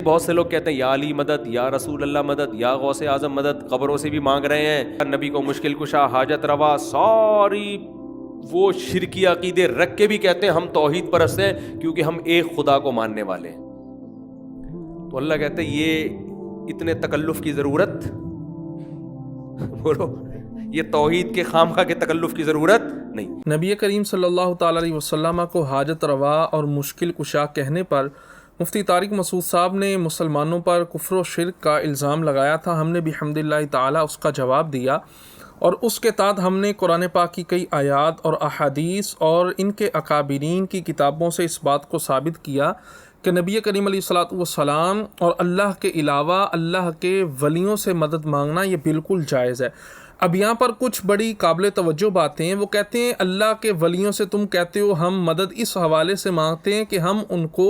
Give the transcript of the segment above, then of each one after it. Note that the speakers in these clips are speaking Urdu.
بہت سے لوگ کہتے ہیں یا علی مدد، یا رسول اللہ مدد، یا غوث اعظم مدد، قبروں سے بھی مانگ رہے ہیں، نبی کو مشکل کشا، حاجت روا، ساری وہ شرکی عقیدے رکھ کے بھی کہتے ہیں ہم توحید پرست ہیں کیونکہ ہم ایک خدا کو ماننے والے ہیں۔ تو اللہ کہتے ہیں یہ اتنے تکلف کی ضرورت، بولو یہ توحید کے خامخواہ کے تکلف کی ضرورت نہیں۔ نبی کریم صلی اللہ تعالی علیہ وسلم کو حاجت روا اور مشکل کشا کہنے پر مفتی طارق مسعود صاحب نے مسلمانوں پر کفر و شرک کا الزام لگایا تھا۔ ہم نے بھی الحمدللہ تعالی اس کا جواب دیا، اور اس کے تحت ہم نے قرآن پاک کی کئی آیات اور احادیث اور ان کے اکابرین کی کتابوں سے اس بات کو ثابت کیا کہ نبی کریم علیہ الصلوۃ والسلام اور اللہ کے علاوہ اللہ کے ولیوں سے مدد مانگنا یہ بالکل جائز ہے۔ اب یہاں پر کچھ بڑی قابل توجہ باتیں ہیں۔ وہ کہتے ہیں اللہ کے ولیوں سے تم کہتے ہو ہم مدد اس حوالے سے مانگتے ہیں کہ ہم ان کو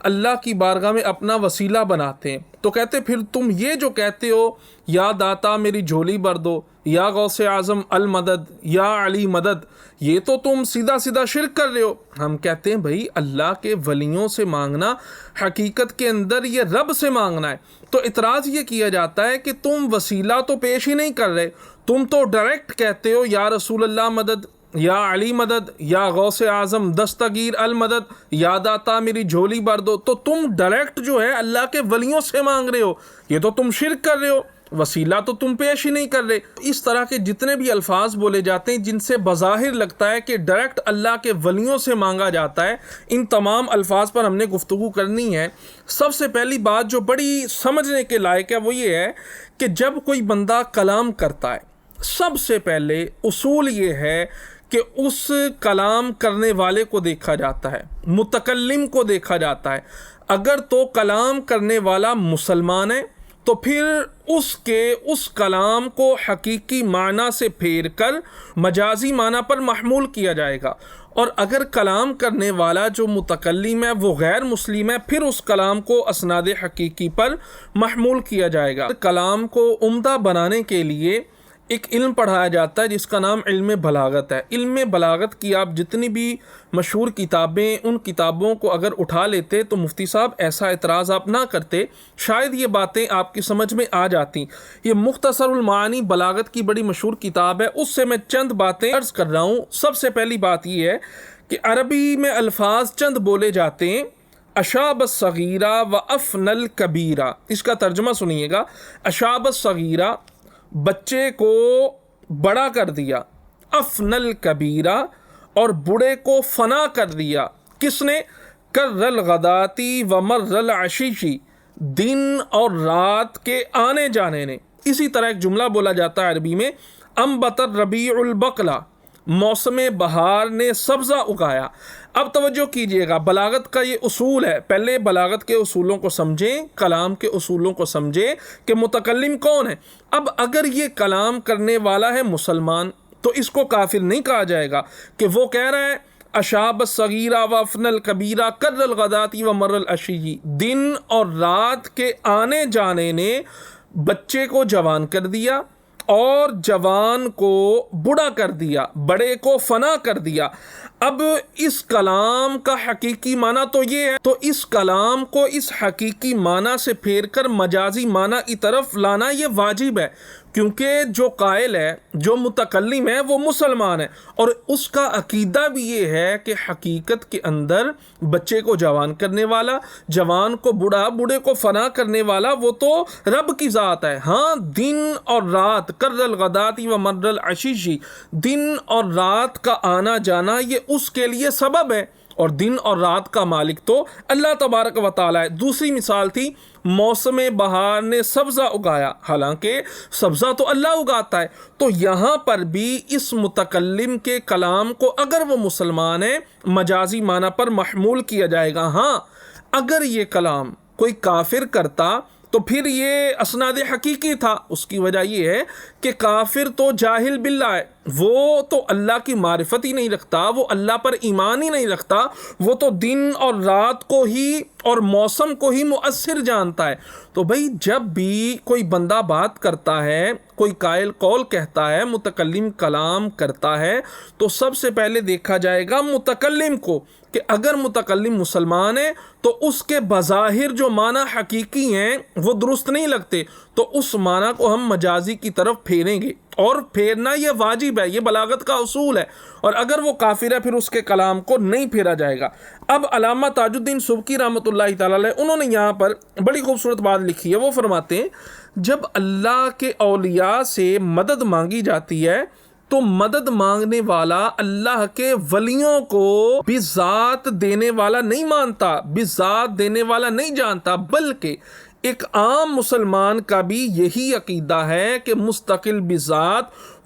اللہ کی بارگاہ میں اپنا وسیلہ بناتے ہیں، تو کہتے پھر تم یہ جو کہتے ہو یا داتا میری جھولی بھر دو، یا غوث اعظم المدد، یا علی مدد، یہ تو تم سیدھا سیدھا شرک کر رہے ہو۔ ہم کہتے ہیں بھائی اللہ کے ولیوں سے مانگنا حقیقت کے اندر یہ رب سے مانگنا ہے۔ تو اعتراض یہ کیا جاتا ہے کہ تم وسیلہ تو پیش ہی نہیں کر رہے، تم تو ڈائریکٹ کہتے ہو یا رسول اللہ مدد، یا علی مدد، یا غوث اعظم دستگیر المدد، یا داتا میری جھولی بھر دو، تو تم ڈائریکٹ جو ہے اللہ کے ولیوں سے مانگ رہے ہو، یہ تو تم شرک کر رہے ہو، وسیلہ تو تم پیش ہی نہیں کر رہے۔ اس طرح کے جتنے بھی الفاظ بولے جاتے ہیں جن سے بظاہر لگتا ہے کہ ڈائریکٹ اللہ کے ولیوں سے مانگا جاتا ہے، ان تمام الفاظ پر ہم نے گفتگو کرنی ہے۔ سب سے پہلی بات جو بڑی سمجھنے کے لائق ہے وہ یہ ہے کہ جب کوئی بندہ کلام کرتا ہے، سب سے پہلے اصول یہ ہے کہ اس کلام کرنے والے کو دیکھا جاتا ہے، متکلم کو دیکھا جاتا ہے۔ اگر تو کلام کرنے والا مسلمان ہے تو پھر اس کلام کو حقیقی معنی سے پھیر کر مجازی معنی پر محمول کیا جائے گا، اور اگر کلام کرنے والا جو متکلم ہے وہ غیر مسلم ہے پھر اس کلام کو اسناد حقیقی پر محمول کیا جائے گا۔ کلام کو عمدہ بنانے کے لیے ایک علم پڑھایا جاتا ہے جس کا نام علم بلاغت ہے۔ علم بلاغت کی آپ جتنی بھی مشہور کتابیں، ان کتابوں کو اگر اٹھا لیتے تو مفتی صاحب ایسا اعتراض آپ نہ کرتے، شاید یہ باتیں آپ کی سمجھ میں آ جاتی۔ یہ مختصر المعانی بلاغت کی بڑی مشہور کتاب ہے، اس سے میں چند باتیں عرض کر رہا ہوں۔ سب سے پہلی بات یہ ہے کہ عربی میں الفاظ چند بولے جاتے ہیں، اشاب الصغیرہ و افن الکبیرہ۔ اس کا ترجمہ سنیے گا، اشاب الصغیرہ بچے کو بڑا کر دیا، افن الکبیرہ اور بوڑھے کو فنا کر دیا۔ کس نے؟ کر الغداتی و مر العشیشی، دن اور رات کے آنے جانے نے۔ اسی طرح ایک جملہ بولا جاتا ہے عربی میں، انبت الربیع البقلہ، موسم بہار نے سبزہ اگایا۔ اب توجہ کیجئے گا، بلاغت کا یہ اصول ہے، پہلے بلاغت کے اصولوں کو سمجھیں، کلام کے اصولوں کو سمجھیں کہ متکلم کون ہے۔ اب اگر یہ کلام کرنے والا ہے مسلمان تو اس کو کافر نہیں کہا جائے گا کہ وہ کہہ رہا ہے اشاب الصغیرہ و افن الکبیرہ کر الغداتی و مر العشی، دن اور رات کے آنے جانے نے بچے کو جوان کر دیا اور جوان کو بوڑھا کر دیا، بڑے کو فنا کر دیا۔ اب اس کلام کا حقیقی معنی تو یہ ہے، تو اس کلام کو اس حقیقی معنی سے پھیر کر مجازی معنی کی طرف لانا یہ واجب ہے، کیونکہ جو قائل ہے، جو متکلم ہے وہ مسلمان ہے، اور اس کا عقیدہ بھی یہ ہے کہ حقیقت کے اندر بچے کو جوان کرنے والا، جوان کو بوڑھا، بوڑھے کو فنا کرنے والا وہ تو رب کی ذات ہے۔ ہاں دن اور رات، کر الغداتی و مر العشیشی، دن اور رات کا آنا جانا یہ اس کے لیے سبب ہے، اور دن اور رات کا مالک تو اللہ تبارک و تعالی ہے۔ دوسری مثال تھی، موسم بہار نے سبزہ اگایا، حالانکہ سبزہ تو اللہ اگاتا ہے۔ تو یہاں پر بھی اس متکلم کے کلام کو اگر وہ مسلمان ہے مجازی معنی پر محمول کیا جائے گا۔ ہاں اگر یہ کلام کوئی کافر کرتا تو پھر یہ اسناد حقیقی تھا۔ اس کی وجہ یہ ہے کہ کافر تو جاہل باللہ ہے، وہ تو اللہ کی معرفت ہی نہیں رکھتا، وہ اللہ پر ایمان ہی نہیں رکھتا، وہ تو دن اور رات کو ہی اور موسم کو ہی مؤثر جانتا ہے۔ تو بھئی جب بھی کوئی بندہ بات کرتا ہے، کوئی قائل قول کہتا ہے، متکلم کلام کرتا ہے، تو سب سے پہلے دیکھا جائے گا متکلم کو کہ اگر متکلم مسلمان ہے تو اس کے بظاہر جو معنی حقیقی ہیں وہ درست نہیں لگتے تو اس معنی کو ہم مجازی کی طرف پھیریں گے، اور پھیرنا یہ واجب ہے، یہ بلاغت کا اصول ہے، اور اگر وہ کافر ہے پھر اس کے کلام کو نہیں پھیرا جائے گا۔ اب علامہ تاج الدین سبکی رحمۃ اللہ تعالی علیہ انہوں نے یہاں پر بڑی خوبصورت بات لکھی ہے۔ وہ فرماتے ہیں جب اللہ کے اولیاء سے مدد مانگی جاتی ہے تو مدد مانگنے والا اللہ کے ولیوں کو بذات دینے والا نہیں مانتا، بذات دینے والا نہیں جانتا، بلکہ ایک عام مسلمان کا بھی یہی عقیدہ ہے کہ مستقل بذات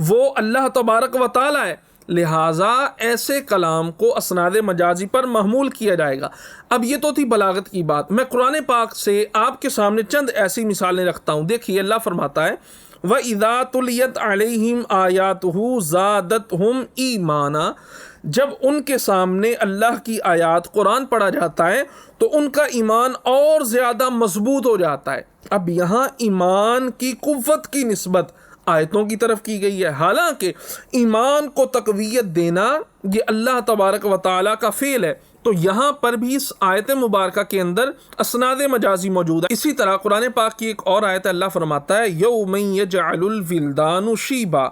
وہ اللہ تبارک و تعالی ہے، لہٰذا ایسے کلام کو اسناد مجازی پر محمول کیا جائے گا۔ اب یہ تو تھی بلاغت کی بات، میں قرآن پاک سے آپ کے سامنے چند ایسی مثالیں رکھتا ہوں۔ دیکھیے اللہ فرماتا ہے وَإِذَا تُلِيَتْ عَلَيْهِمْ آيَاتُهُ زَادَتْهُمْ إِيمَانًا، جب ان کے سامنے اللہ کی آیات قرآن پڑھا جاتا ہے تو ان کا ایمان اور زیادہ مضبوط ہو جاتا ہے۔ اب یہاں ایمان کی قوت کی نسبت آیتوں کی طرف کی گئی ہے، حالانکہ ایمان کو تقویت دینا یہ اللہ تبارک و تعالیٰ کا فعل ہے، تو یہاں پر بھی اس آیت مبارکہ کے اندر اسناد مجازی موجود ہے۔ اسی طرح قرآن پاک کی ایک اور آیت اللہ فرماتا ہے یوم یجعل الولدان شیبا،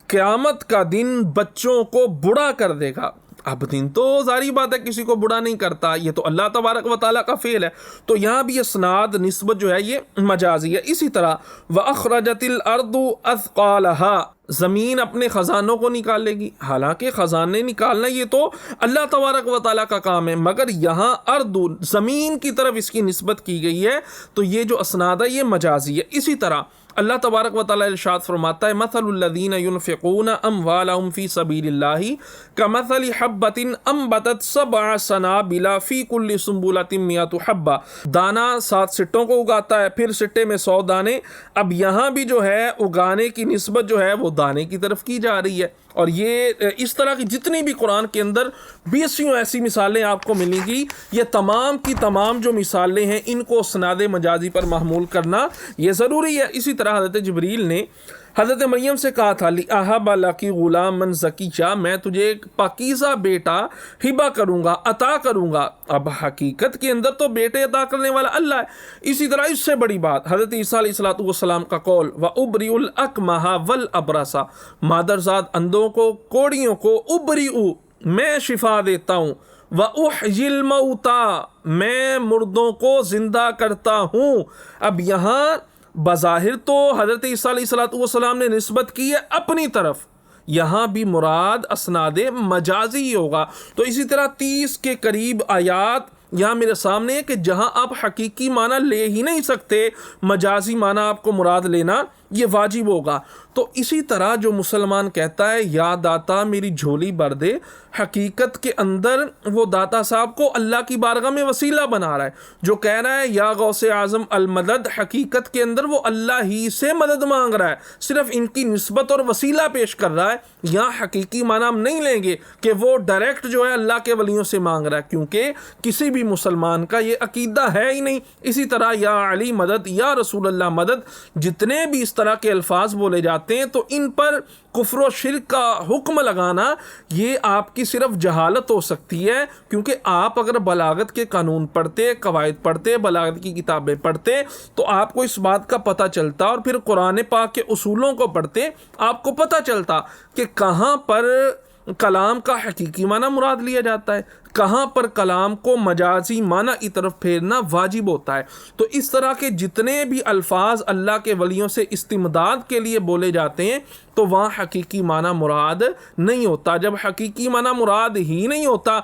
قیامت کا دن بچوں کو بوڑھا کر دے گا۔ اب دن تو ظاہری بات ہے کسی کو بوڑھا نہیں کرتا، یہ تو اللہ تبارک و تعالیٰ کا فعل ہے، تو یہاں بھی اسناد نسبت جو ہے یہ مجازی ہے۔ اسی طرح وَأَخْرَجَتِ الْأَرْضُ أَثْقَالَهَا، زمین اپنے خزانوں کو نکالے گی، حالانکہ خزانے نکالنا یہ تو اللہ تبارک و تعالیٰ کا کام ہے، مگر یہاں ارض زمین کی طرف اس کی نسبت کی گئی ہے، تو یہ جو اسناد ہے یہ مجازی ہے۔ اسی طرح اللہ تبارک و تعالیٰ ارشاد فرماتا ہے مثل الذین ینفقون اموالهم فی سبیل اللہ کمثل حبۃ انبتت سبع سنابل فی کل سنبلۃ مئۃ حبہ، دانہ 7 سٹوں کو اگاتا ہے پھر سٹے میں 100 دانے۔ اب یہاں بھی جو ہے اگانے کی نسبت جو ہے وہ دانے کی طرف کی جا رہی ہے، اور یہ اس طرح کی جتنی بھی قرآن کے اندر 20 ایسی مثالیں آپ کو ملیں گی، یہ تمام کی تمام جو مثالیں ہیں ان کو اسناد مجازی پر محمول کرنا یہ ضروری ہے۔ اسی طرح حضرت جبریل نے حضرت مریم سے کہا تھا لِأَهَبَ لَكِ غُلَامًا زَكِيًّا، میں تجھے ایک پاکیزہ بیٹا ہبہ کروں گا، عطا کروں گا۔ اب حقیقت کے اندر تو بیٹے عطا کرنے والا اللہ ہے۔ اسی طرح اس سے بڑی بات حضرت عیسیٰ علیہ السلام کا قول وَأُبْرِئُ الْأَكْمَحَ وَالْأَبْرَصَ، مادرزاد اندھوں کو، کوڑیوں کو، اُبْرِئُ میں شفا دیتا ہوں، وَأُحْيِي الْمَوْتَى میں مردوں کو زندہ کرتا ہوں۔ اب یہاں بظاہر تو حضرت عیسیٰ علیہ السلام نے نسبت کی ہے اپنی طرف، یہاں بھی مراد اسناد مجازی ہوگا۔ تو اسی طرح 30 کے قریب آیات یہاں میرے سامنے ہے کہ جہاں آپ حقیقی معنی لے ہی نہیں سکتے، مجازی معنی آپ کو مراد لینا یہ واجب ہوگا۔ تو اسی طرح جو مسلمان کہتا ہے یا داتا میری جھولی بھر دے، حقیقت کے اندر وہ داتا صاحب کو اللہ کی بارگاہ میں وسیلہ بنا رہا ہے۔ جو کہہ رہا ہے یا غوث اعظم المدد، حقیقت کے اندر وہ اللہ ہی سے مدد مانگ رہا ہے، صرف ان کی نسبت اور وسیلہ پیش کر رہا ہے۔ یہاں حقیقی معنی ہم نہیں لیں گے کہ وہ ڈائریکٹ جو ہے اللہ کے ولیوں سے مانگ رہا ہے، کیونکہ کسی بھی مسلمان کا یہ عقیدہ ہے ہی نہیں۔ اسی طرح یا علی مدد، یا رسول اللہ مدد، جتنے بھی اس طرح کے الفاظ بولے جاتے ہیں تو ان پر کفر و شرک کا حکم لگانا یہ آپ کی صرف جہالت ہو سکتی ہے، کیونکہ آپ اگر بلاغت کے قانون پڑھتے، قواعد پڑھتے، بلاغت کی کتابیں پڑھتے تو آپ کو اس بات کا پتہ چلتا، اور پھر قرآن پاک کے اصولوں کو پڑھتے آپ کو پتہ چلتا کہ کہاں پر کلام کا حقیقی معنی مراد لیا جاتا ہے، کہاں پر کلام کو مجازی معنی کی طرف پھیرنا واجب ہوتا ہے۔ تو اس طرح کے جتنے بھی الفاظ اللہ کے ولیوں سے استمداد کے لیے بولے جاتے ہیں تو وہاں حقیقی معنی مراد نہیں ہوتا۔ جب حقیقی معنی مراد ہی نہیں ہوتا